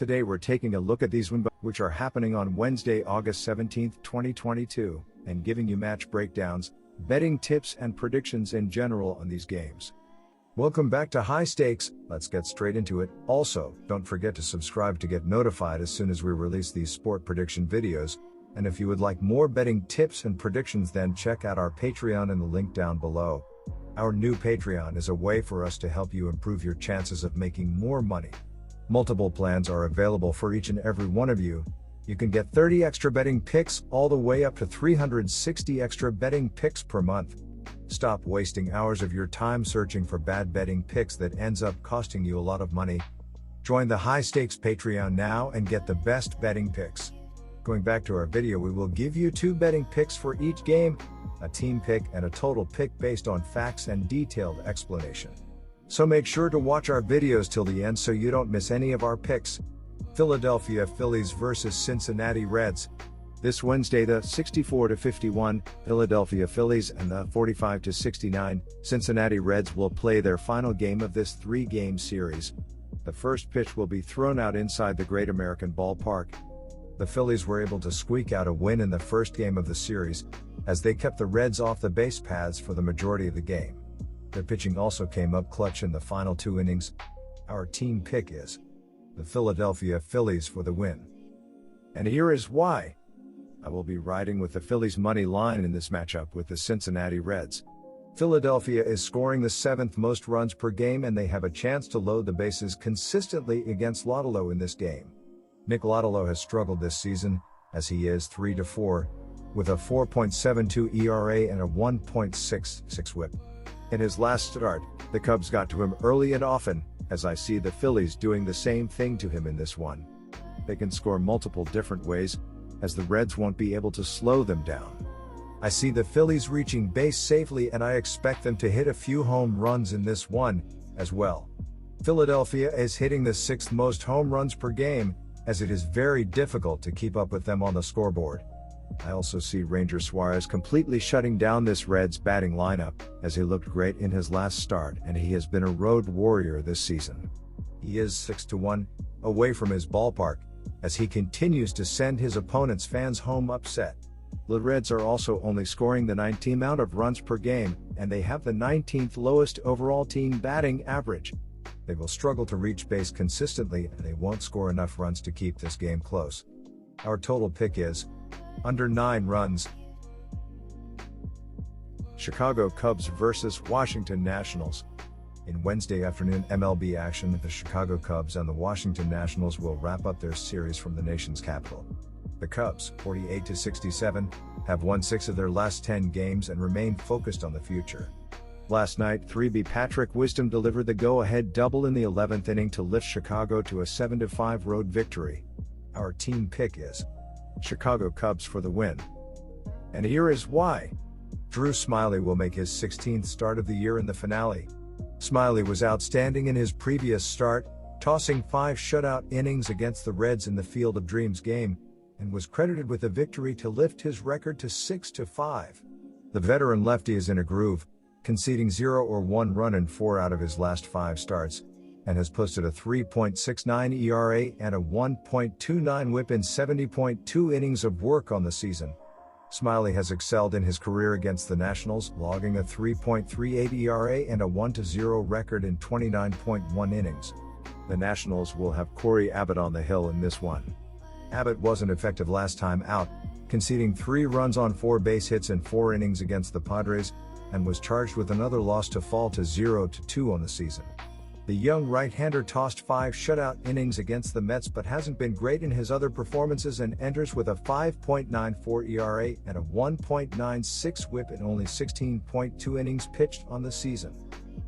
Today we're taking a look at these which are happening on Wednesday, August 17, 2022, and giving you match breakdowns, betting tips and predictions in general on these games. Welcome back to High Stakes. Let's get straight into it. Also, don't forget to subscribe to get notified as soon as we release these sport prediction videos. And if you would like more betting tips and predictions, then check out our Patreon in the link down below. Our new Patreon is a way for us to help you improve your chances of making more money. Multiple plans are available for each and every one of you. You can get 30 extra betting picks all the way up to 360 extra betting picks per month. Stop wasting hours of your time searching for bad betting picks that ends up costing you a lot of money. Join the High Stakes Patreon now and get the best betting picks. Going back to our video, we will give you 2 betting picks for each game, a team pick and a total pick based on facts and detailed explanation. So make sure to watch our videos till the end so you don't miss any of our picks. Philadelphia Phillies versus Cincinnati Reds. This Wednesday, the 64-51 Philadelphia Phillies and the 45-69 Cincinnati Reds will play their final game of this 3-game series. The first pitch will be thrown out inside the Great American Ballpark. The Phillies were able to squeak out a win in the first game of the series, as they kept the Reds off the base paths for the majority of the game. Their pitching also came up clutch in the final 2 innings. Our team pick is the Philadelphia Phillies for the win. And here is why. I will be riding with the Phillies money line in this matchup with the Cincinnati Reds. Philadelphia is scoring the 7th most runs per game, and they have a chance to load the bases consistently against Lotalo in this game. Nick Lotalo has struggled this season, as he is 3-4, with a 4.72 ERA and a 1.66 whip. In his last start, the Cubs got to him early and often, as I see the Phillies doing the same thing to him in this one. They can score multiple different ways, as the Reds won't be able to slow them down. I see the Phillies reaching base safely, and I expect them to hit a few home runs in this one, as well. Philadelphia is hitting the 6th most home runs per game, as it is very difficult to keep up with them on the scoreboard. I also see Ranger Suarez completely shutting down this Reds batting lineup, as he looked great in his last start and he has been a road warrior this season. He is 6-1 away from his ballpark, as he continues to send his opponent's fans home upset. The Reds are also only scoring the 19th amount of runs per game, and they have the 19th lowest overall team batting average. They will struggle to reach base consistently, and they won't score enough runs to keep this game close. Our total pick is under 9 runs. Chicago Cubs versus Washington Nationals. In Wednesday afternoon MLB action, the Chicago Cubs and the Washington Nationals will wrap up their series from the nation's capital. The Cubs, 48-67, have won 6 of their last 10 games and remain focused on the future. Last night, 3B Patrick Wisdom delivered the go-ahead double in the 11th inning to lift Chicago to a 7-5 road victory. Our team pick is Chicago Cubs for the win. And here is why. Drew Smyly will make his 16th start of the year in the finale. Smyly was outstanding in his previous start, tossing 5 shutout innings against the Reds in the Field of Dreams game, and was credited with a victory to lift his record to 6-5. The veteran lefty is in a groove, conceding 0 or 1 run in 4 out of his last 5 starts, and has posted a 3.69 ERA and a 1.29 whip in 70.2 innings of work on the season. Smyly has excelled in his career against the Nationals, logging a 3.38 ERA and a 1-0 record in 29.1 innings. The Nationals will have Corey Abbott on the hill in this one. Abbott wasn't effective last time out, conceding 3 runs on 4 base hits in 4 innings against the Padres, and was charged with another loss to fall to 0-2 on the season. The young right-hander tossed 5 shutout innings against the Mets but hasn't been great in his other performances, and enters with a 5.94 ERA and a 1.96 whip in only 16.2 innings pitched on the season.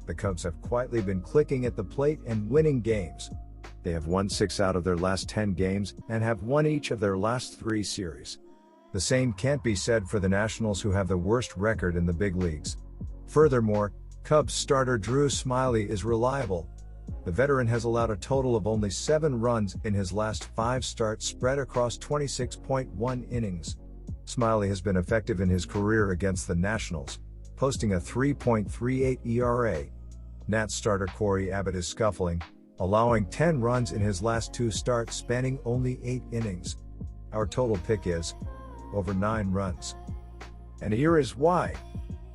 The Cubs have quietly been clicking at the plate and winning games. They have won 6 out of their last 10 games and have won each of their last 3 series. The same can't be said for the Nationals, who have the worst record in the big leagues. Furthermore, Cubs starter Drew Smyly is reliable. The veteran has allowed a total of only 7 runs in his last 5 starts spread across 26.1 innings. Smyly has been effective in his career against the Nationals, posting a 3.38 ERA. Nats starter Corey Abbott is scuffling, allowing 10 runs in his last 2 starts spanning only 8 innings. Our total pick is over 9 runs. And here is why.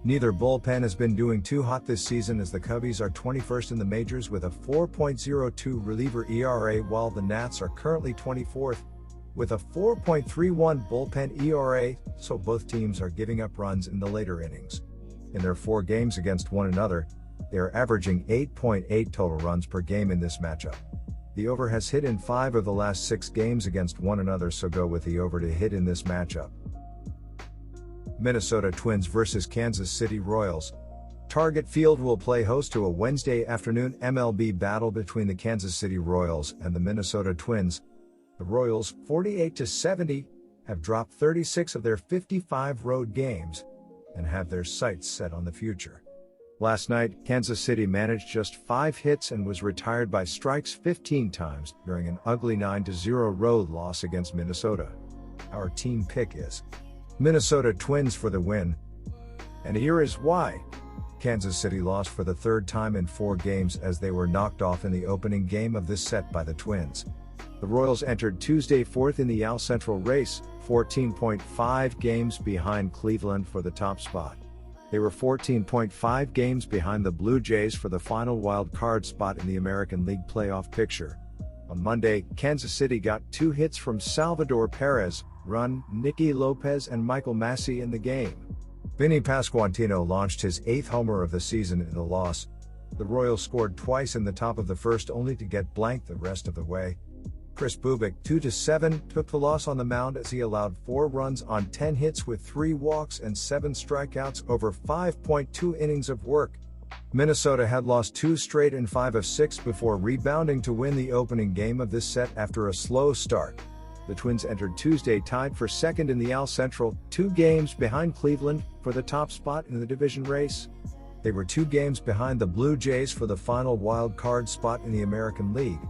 Neither bullpen has been doing too hot this season, as the Cubbies are 21st in the majors with a 4.02 reliever ERA, while the Nats are currently 24th with a 4.31 bullpen ERA, so both teams are giving up runs in the later innings. In their 4 games against one another, they are averaging 8.8 total runs per game in this matchup. The over has hit in 5 of the last 6 games against one another, so go with the over to hit in this matchup. Minnesota Twins vs Kansas City Royals. Target Field will play host to a Wednesday afternoon MLB battle between the Kansas City Royals and the Minnesota Twins. The Royals, 48-70, have dropped 36 of their 55 road games and have their sights set on the future. Last night, Kansas City managed just 5 hits and was retired by strikes 15 times during an ugly 9-0 road loss against Minnesota. Our team pick is Minnesota Twins for the win. And here is why. Kansas City lost for the 3rd time in 4 games as they were knocked off in the opening game of this set by the Twins. The Royals entered Tuesday 4th in the AL Central race, 14.5 games behind Cleveland for the top spot. They were 14.5 games behind the Blue Jays for the final wild card spot in the American League playoff picture. On Monday, Kansas City got 2 hits from Salvador Perez, Run, Nicky Lopez and Michael Massey in the game. Vinny Pasquantino launched his 8th homer of the season in the loss. The Royals scored twice in the top of the first only to get blanked the rest of the way. Chris Bubic, 2-7, took the loss on the mound as he allowed 4 runs on 10 hits with 3 walks and 7 strikeouts over 5.2 innings of work. Minnesota had lost 2 straight in 5 of 6 before rebounding to win the opening game of this set after a slow start. The Twins entered Tuesday tied for 2nd in the AL Central, 2 games behind Cleveland for the top spot in the division race. They were 2 games behind the Blue Jays for the final wild card spot in the American League.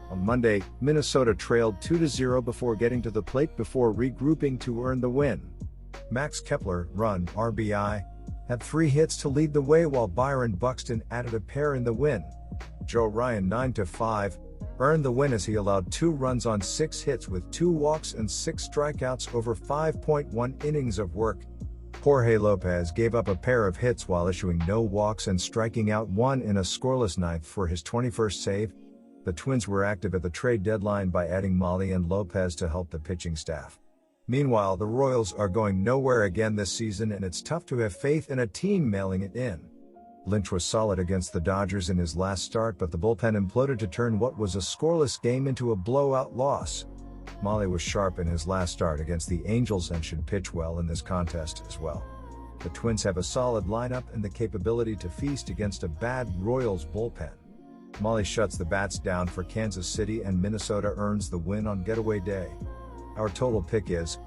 On Monday, Minnesota trailed 2-0 before getting to the plate before regrouping to earn the win. Max Kepler, run, RBI, had 3 hits to lead the way, while Byron Buxton added a pair in the win. Joe Ryan, 9-5, earned the win as he allowed 2 runs on 6 hits with 2 walks and 6 strikeouts over 5.1 innings of work. Jorge Lopez gave up a pair of hits while issuing no walks and striking out 1 in a scoreless 9th for his 21st save. The Twins were active at the trade deadline by adding Molly and Lopez to help the pitching staff. Meanwhile, the Royals are going nowhere again this season, and it's tough to have faith in a team mailing it in. Lynch was solid against the Dodgers in his last start, but the bullpen imploded to turn what was a scoreless game into a blowout loss. Molly was sharp in his last start against the Angels and should pitch well in this contest as well. The Twins have a solid lineup and the capability to feast against a bad Royals bullpen. Molly shuts the bats down for Kansas City and Minnesota earns the win on getaway day. Our total pick is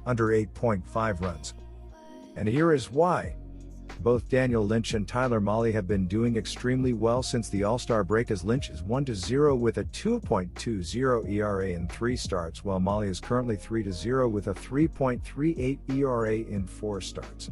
under 8.5 runs. And here is why. Both Daniel Lynch and Tyler Mahle have been doing extremely well since the All-Star break, as Lynch is 1-0 with a 2.20 ERA in 3 starts, while Mahle is currently 3-0 with a 3.38 ERA in 4 starts.